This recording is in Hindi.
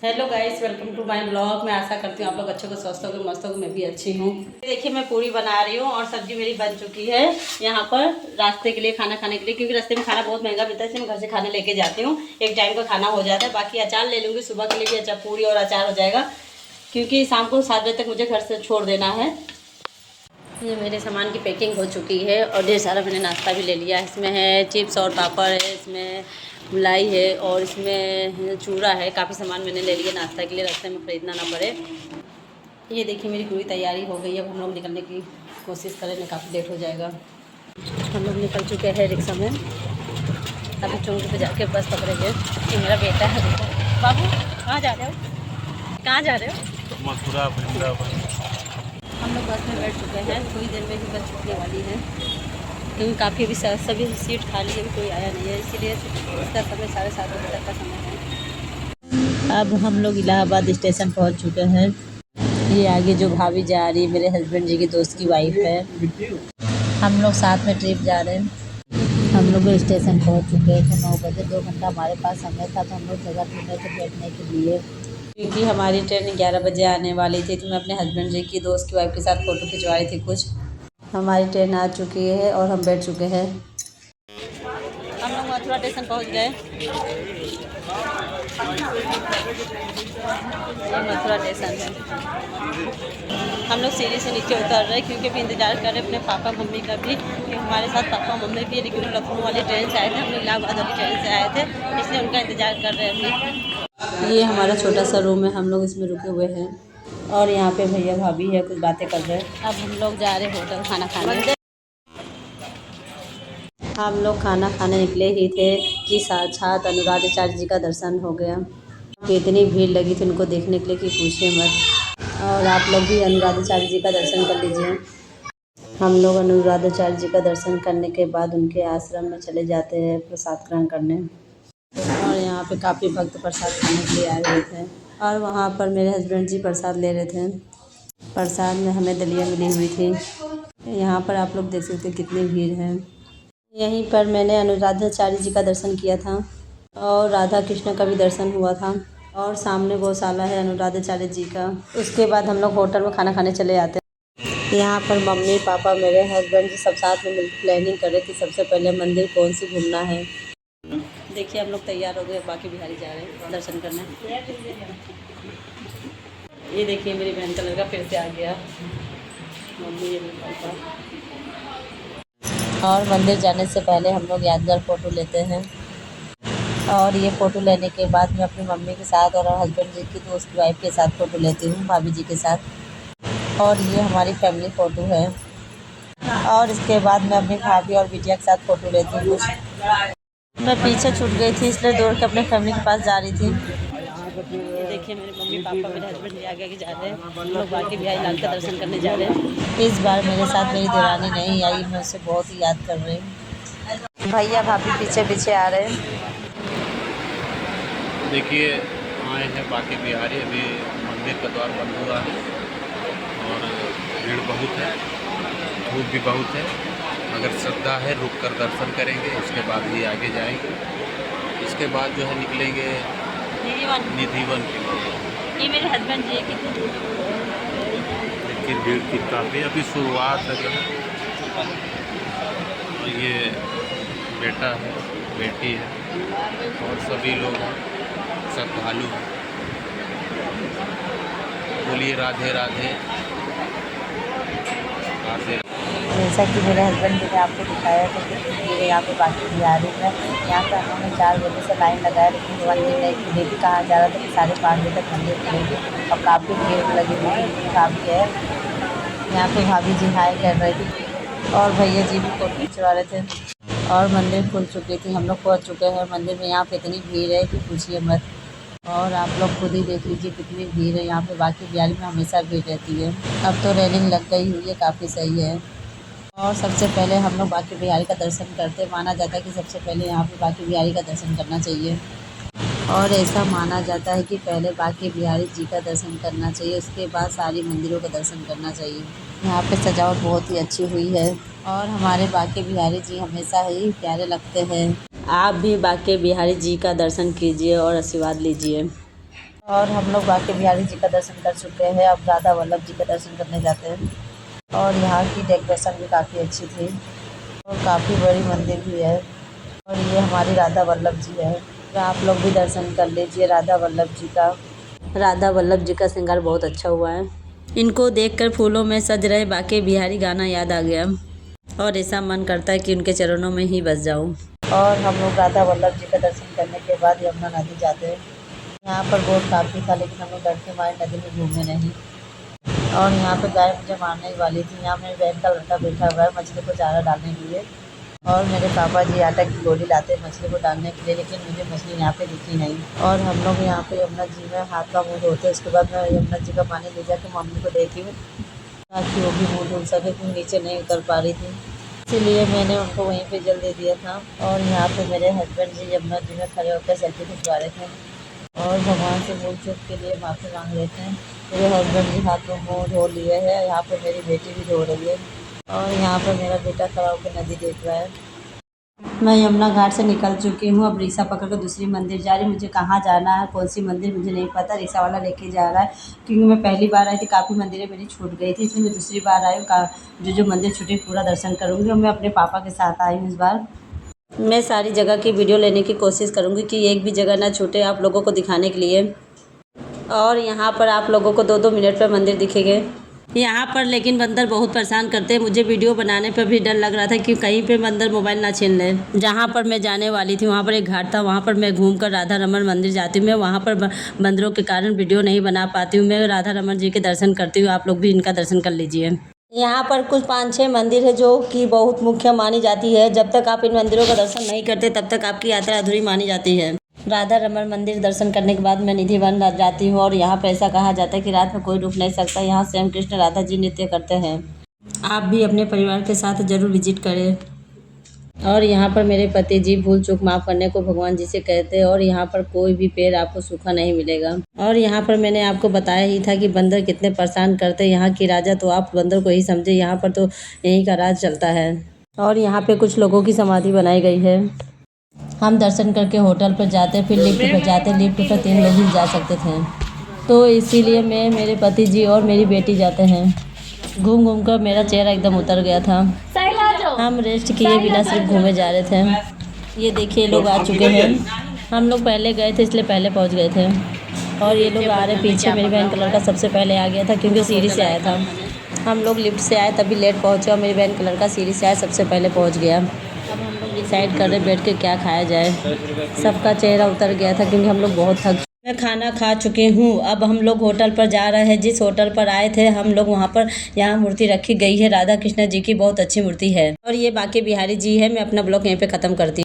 Hello guys, welcome to my blog. मैं आशा करती हूँ आप लोग अच्छे को, स्वस्थ होगे, मस्त होगे। मैं भी अच्छी हूँ। देखिए मैं पूरी बना रही हूँ और सब्जी मेरी बन चुकी है। यहाँ पर रास्ते के लिए, खाना खाने के लिए, क्योंकि रास्ते में खाना बहुत महंगा मिलता है, इसलिए मैं घर से खाना लेके जाती हूँ। एक टाइम का खाना हो जाता है। बाकी अचार ले लूँगी, सुबह के लिए भी अचार, पूरी और अचार हो जाएगा, क्योंकि शाम को 7 बजे तक मुझे घर से छोड़ देना है। ये मेरे सामान की पैकिंग हो चुकी है और ढेर सारा मैंने नाश्ता भी ले लिया है। इसमें है चिप्स और पापड़ है, इसमें मलाई है और इसमें चूड़ा है। काफ़ी सामान मैंने ले लिया नाश्ता के लिए, रास्ते में खरीदना ना पड़े। ये देखिए मेरी पूरी तैयारी हो गई है। अब हम लोग निकलने की कोशिश करेंगे, काफ़ी लेट हो जाएगा। हम लोग निकल चुके हैं रिक्शा में। अभी चौक पे जाके बस पकड़ेंगे। ये मेरा बेटा है, देखो। बाबू कहाँ जा रहे हो? कहाँ जा रहे हो? मथुरा वृंदावन। हम लोग बस में बैठ चुके हैं। थोड़ी देर में ही बस छूटने वाली है, क्योंकि काफ़ी अभी सभी सीट खाली है, कोई आया नहीं है, इसीलिए इसका समय 7:30 बजे तक का समय है। अब हम लोग इलाहाबाद स्टेशन पहुंच चुके हैं। ये आगे जो भाभी जा रही है, मेरे हस्बैंड जी की दोस्त की वाइफ है। हम लोग साथ में ट्रिप जा रहे हैं। हम लोग स्टेशन पहुंच चुके हैं। 9 बजे 2 घंटा हमारे पास समय था, तो हम लोग जगह ढूंढे थे बैठने के लिए, क्योंकि हमारी ट्रेन 11 बजे आने वाली थी। तो मैं अपने हस्बैंड जी की दोस्त की वाइफ के साथ फ़ोटो खिंचवा रही थी कुछ। हमारी ट्रेन आ चुकी है और हम बैठ चुके हैं। हम लोग मथुरा स्टेशन पहुंच गए। ये मथुरा स्टेशन है। हम लोग सीढ़ी से नीचे उतर रहे हैं, क्योंकि अभी इंतज़ार कर रहे हैं अपने पापा मम्मी का भी, कि हमारे साथ पापा मम्मी भी है, लेकिन वो लखनऊ वाली ट्रेन से आए थे, हम लोग इलाहाबाद वाली ट्रेन से आए थे, इसलिए उनका इंतज़ार कर रहे हैं अभी। ये हमारा छोटा सा रूम है, हम लोग इसमें रुके हुए हैं और यहाँ पे भैया भाभी है, कुछ बातें कर रहे हैं। अब हम लोग जा रहे हैं होटल खाना खाने। हम लोग खाना खाने निकले ही थे कि साक्षात अनुराधाचार्य जी का दर्शन हो गया। इतनी भीड़ लगी थी उनको देखने के लिए कि पूछिए मत। और आप लोग भी अनुराधाचार्य जी का दर्शन कर लीजिए। हम लोग अनुराधाचार्य जी का दर्शन करने के बाद उनके आश्रम में चले जाते हैं प्रसाद ग्रहण करने। और यहाँ पे काफ़ी भक्त प्रसाद खाने के लिए आए हुए थे और वहाँ पर मेरे हस्बैंड जी प्रसाद ले रहे थे। प्रसाद में हमें दलिया मिली हुई थी। यहाँ पर आप लोग देख सकते हैं कितनी भीड़ है। यहीं पर मैंने अनुराधाचार्य जी का दर्शन किया था और राधा कृष्ण का भी दर्शन हुआ था। और सामने गौशाला है अनुराधाचार्य जी का। उसके बाद हम लोग होटल में खाना खाने चले जाते हैं। यहाँ पर मम्मी पापा मेरे हस्बैंड जी सब साथ में मिलकर प्लानिंग कर रहे थे सबसे पहले मंदिर कौन सी घूमना है। देखिए हम लोग तैयार हो गए, बाकी बिहारी जा रहे हैं दर्शन करने। ये देखिए मेरी बहन का लड़का फिर से आ गया। Mummy papa. और मंदिर जाने से पहले हम लोग यादगार फ़ोटो लेते हैं। और ये फ़ोटो लेने के बाद मैं अपनी मम्मी के साथ और हस्बैंड जी की दोस्त की वाइफ के साथ फ़ोटो लेती हूँ, भाभी जी के साथ। और ये हमारी फैमिली फ़ोटो है। और इसके बाद मैं अपनी भाभी और बिटिया के साथ फ़ोटो लेती हूँ। मैं पीछे छूट गई थी, इसलिए दौड़ के अपने फैमिली के पास जा रही थी। ये देखिए मेरे मम्मी पापा मेरे हस्बैंड भी आगे जा रहे हैं। हम लोग बाकी बिहारी लाल का दर्शन करने जा रहे हैं। इस बार मेरे साथ मेरी देवरानी नहीं आई, मैं उसे बहुत ही याद कर रही हूँ। भैया भाभी पीछे पीछे आ रहे हैं। देखिए आए हैं बाकी बिहारी, अभी मंदिर का द्वार बंद हुआ है और भीड़ बहुत है, धूप भी बहुत है। अगर श्रद्धा है रुक कर दर्शन करेंगे, उसके बाद ही आगे जाएंगे। इसके बाद जो है निकलेंगे निधिवन के लिए। ये मेरे हस्बैंड जी की लेकिन भीड़ की काफ़ी अभी शुरुआत है जो है। और ये बेटा है, बेटी है और सभी लोग हैं, श्रद्धालु हैं। बोलिए राधे राधे राधे। जैसा कि मेरे हस्बैंड जी ने आपको दिखाया था कि मेरे यहाँ पे बाकी बिहारी में यहाँ पर उन्होंने 4 बजे से लाइन लगाया, लेकिन मंदिर नहीं खुले भी। कहा जा रहा था कि 5:30 बजे तक मंदिर खुलेगी और काफ़ी भीड़ लगी हुई काफ़ी है। यहाँ पे भाभी जी हाय कर रही थी और भैया जी भी फोटो खिंचवा रहे थे। और मंदिर खुल चुकी थी, हम लोग पहुँच चुके हैं मंदिर में। यहाँ पे इतनी भीड़ है कि पूछिए मत। और आप लोग खुद ही देख लीजिए कितनी भीड़ है यहाँ पे। बाकी बिहारी में हमेशा भीड़ रहती है। अब तो रेलिंग लग गई हुई है, काफ़ी सही है। और सबसे पहले हम लोग बाकी बिहारी का दर्शन करते, माना जाता है कि सबसे पहले यहाँ पे बाकी बिहारी का दर्शन करना चाहिए। और ऐसा माना जाता है कि पहले बाकी बिहारी जी का दर्शन करना चाहिए, उसके बाद सारी मंदिरों का दर्शन करना चाहिए। यहाँ पे सजावट बहुत ही अच्छी हुई है और हमारे बाकी बिहारी जी हमेशा ही प्यारे लगते हैं। आप भी बाकी बिहारी जी का दर्शन कीजिए और आशीर्वाद लीजिए। और हम लोग बांके बिहारी जी का दर्शन कर चुके हैं। अब राधा वल्लभ जी का दर्शन करने जाते हैं। और यहाँ की डेकोरेशन भी काफ़ी अच्छी थी और काफ़ी बड़ी मंदिर भी है। और ये हमारी राधा वल्लभ जी है। तो आप लोग भी दर्शन कर लीजिए राधा वल्लभ जी का। राधा वल्लभ जी का श्रृंगार बहुत अच्छा हुआ है। इनको देखकर फूलों में सज रहे बांके बिहारी गाना याद आ गया और ऐसा मन करता है कि उनके चरणों में ही बस जाऊं। और हम लोग राधा वल्लभ जी का दर्शन करने के बाद यमुना नदी जाते हैं। यहाँ पर बोट काफ़ी था लेकिन हम लोग डर के मारे नदी में घूमे नहीं। और यहाँ पे गाय मुझे मारने ही वाली थी। यहाँ मेरे बहन का लड़का बैठा हुआ है मछली को चारा डालने के लिए। और मेरे पापा जी आटा की गोली लाते हैं मछली को डालने के लिए, लेकिन मुझे मछली यहाँ पे दिखी नहीं। और हम लोग यहाँ पे यमुना जी में हाथ का मुँह धोते हैं। उसके बाद मैं यमुना जी का पानी ले जाकर मम्मी को देती हूँ ताकि वो भी मुँह धुल सके, क्योंकि नीचे नहीं उतर पा रही थी, इसीलिए मैंने उनको वहीं पे जल दे दिया था। और यहाँ पे मेरे हस्बैंड जी यमुना जी में खड़े होकर सेल्फी खिंचवा रहे थे और भगवान से भूल चूक के लिए माफ़ी मांग रहे थे। मेरे हस्बैंड जी हाथ में मुँह धो लिए है। यहाँ पे मेरी बेटी भी धो रही है और यहाँ पर मेरा बेटा खड़ा होकर नदी देख रहा है। मैं यमुना घाट से निकल चुकी हूँ। अब रिक्शा पकड़ कर दूसरी मंदिर जा रही हूँ। मुझे कहाँ जाना है, कौन सी मंदिर मुझे नहीं पता। रिक्शा वाला लेके जा रहा है, क्योंकि मैं पहली बार आई थी, काफ़ी मंदिरें मेरी छूट गई थी, इसलिए मैं दूसरी बार आई हूँ। जो मंदिर छूटी पूरा दर्शन करूँगी। और मैं अपने पापा के साथ आई हूँ इस बार। मैं सारी जगह की वीडियो लेने की कोशिश करूँगी कि एक भी जगह ना छूटे आप लोगों को दिखाने के लिए। और यहाँ पर आप लोगों को 2-2 मिनट पर मंदिर दिखेंगे यहाँ पर। लेकिन बंदर बहुत परेशान करते हैं। मुझे वीडियो बनाने पर भी डर लग रहा था कि कहीं पे बंदर मोबाइल ना छीन ले। जहाँ पर मैं जाने वाली थी वहाँ पर एक घाट था, वहाँ पर मैं घूमकर राधा रमन मंदिर जाती हूँ। मैं वहाँ पर बंदरों के कारण वीडियो नहीं बना पाती हूँ। मैं राधा रमन जी के दर्शन करती हूँ। आप लोग भी इनका दर्शन कर लीजिए। यहाँ पर कुछ 5-6 मंदिर है जो कि बहुत मुख्य मानी जाती है। जब तक आप इन मंदिरों का दर्शन नहीं करते तब तक आपकी यात्रा अधूरी मानी जाती है। राधा रमन मंदिर दर्शन करने के बाद मैं निधि वन जाती हूँ और यहाँ पर ऐसा कहा जाता है कि रात में कोई रुक नहीं सकता। यहाँ स्वयं कृष्ण राधा जी नृत्य करते हैं। आप भी अपने परिवार के साथ जरूर विजिट करें। और यहाँ पर मेरे पति जी भूल चूक माफ़ करने को भगवान जी से कहते हैं। और यहाँ पर कोई भी पेड़ आपको सूखा नहीं मिलेगा। और यहाँ पर मैंने आपको बताया ही था कि बंदर कितने परेशान करते हैं। यहाँ की राजा तो आप बंदर को ही समझे, यहाँ पर तो यहीं का राज चलता है। और यहाँ पे कुछ लोगों की समाधि बनाई गई है। हम दर्शन करके होटल पर जाते, फिर लिफ्ट पर जाते। लिफ्ट पर 3 लोग ही जा सकते थे, तो इसीलिए मैं, मेरे पति जी और मेरी बेटी जाते हैं। घूम घूम कर मेरा चेहरा एकदम उतर गया था। हम रेस्ट किए बिना सिर्फ घूमे जा रहे थे। ये देखिए लोग आ चुके हैं। हम लोग पहले गए थे इसलिए पहले पहुंच गए थे। और ये लोग आ रहे पीछे। मेरी बहन का लड़का सबसे पहले आ गया था क्योंकि सीढ़ी से आया था। हम लोग लिफ्ट से आए तभी लेट पहुंचे और मेरी बहन का लड़का सीढ़ी से आया सबसे पहले पहुंच गया। अब हम लोग डिसाइड कर रहे बैठ के क्या खाया जाए। सबका चेहरा उतर गया था क्योंकि हम लोग बहुत थक। मैं खाना खा चुकी हूँ। अब हम लोग होटल पर जा रहे हैं। जिस होटल पर आए थे हम लोग वहाँ पर, यहाँ मूर्ति रखी गई है राधा कृष्ण जी की, बहुत अच्छी मूर्ति है। और ये बांके बिहारी जी है। मैं अपना ब्लॉग यहीं पे ख़त्म करती हूँ।